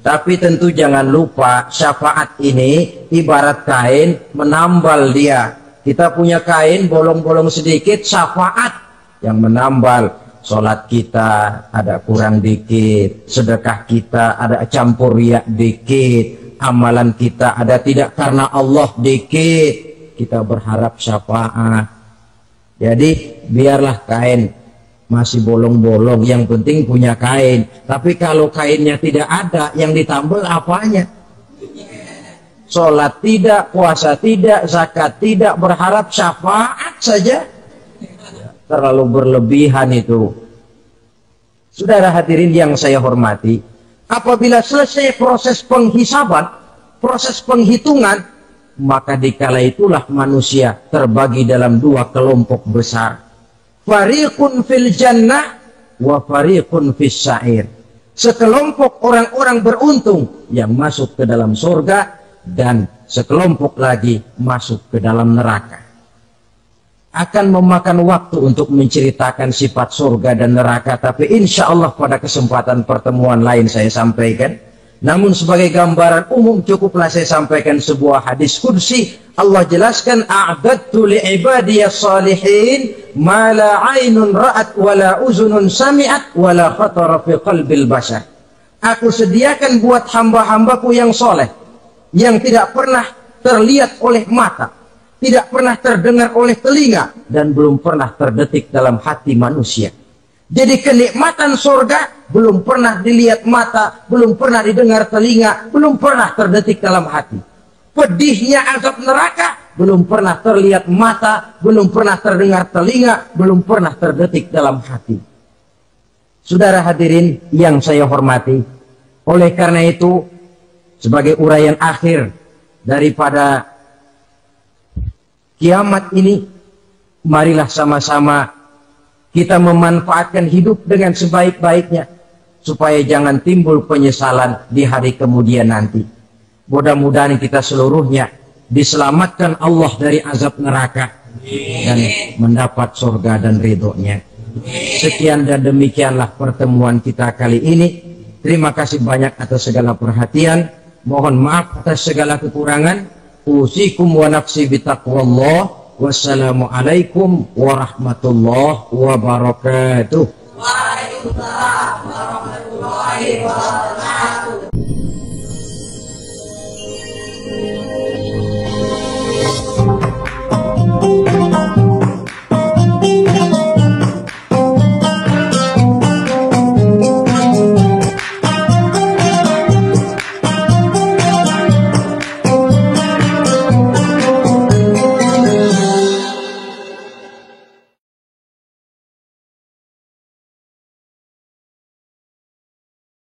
Tapi tentu jangan lupa, syafaat ini ibarat kain menambal dia. Kita punya kain bolong-bolong sedikit, syafaat yang menambal. Sholat kita ada kurang dikit, sedekah kita ada campur riak dikit, amalan kita ada tidak karena Allah dikit. kita berharap syafaat. Jadi biarlah kain masih bolong-bolong, yang penting punya kain. Tapi kalau kainnya tidak ada, yang ditambal apanya? Sholat tidak, puasa tidak, zakat tidak, berharap syafaat saja. Terlalu berlebihan itu. Saudara hadirin yang saya hormati, apabila selesai proses penghisaban, proses penghitungan, maka dikala itulah manusia terbagi dalam dua kelompok besar. Fariqun fil jannah wa fariqun fis sa'ir. Sekelompok orang-orang beruntung yang masuk ke dalam surga, dan sekelompok lagi masuk ke dalam neraka. Akan memakan waktu untuk menceritakan sifat surga dan neraka, tapi insya Allah pada kesempatan pertemuan lain saya sampaikan. Namun sebagai gambaran umum cukuplah saya sampaikan sebuah hadis qudsi. Allah jelaskan, a'dadtu li'ibadiyas salihin ma la 'ainun ra'at wa la uzunun sami'at wa la khatara fi qalbil bashar. Aku sediakan buat hamba-hambaku yang soleh, yang tidak pernah terlihat oleh mata, tidak pernah terdengar oleh telinga, dan belum pernah terdetik dalam hati manusia. Jadi kenikmatan surga belum pernah dilihat mata, belum pernah didengar telinga, belum pernah terdetik dalam hati. Pedihnya azab neraka belum pernah terlihat mata, belum pernah terdengar telinga, belum pernah terdetik dalam hati. Saudara hadirin yang saya hormati, oleh karena itu sebagai uraian akhir daripada kiamat ini, marilah sama-sama kita memanfaatkan hidup dengan sebaik-baiknya, supaya jangan timbul penyesalan di hari kemudian nanti. Mudah-mudahan kita seluruhnya diselamatkan Allah dari azab neraka dan mendapat surga dan ridhonya. Sekian dan demikianlah pertemuan kita kali ini. Terima kasih banyak atas segala perhatian. Mohon maaf atas segala kekurangan. Usikum wa nafsi bitaqwallah. Wassalamualaikum warahmatullahi wabarakatuh. Waalaikumsalam warahmatullahi wabarakatuh.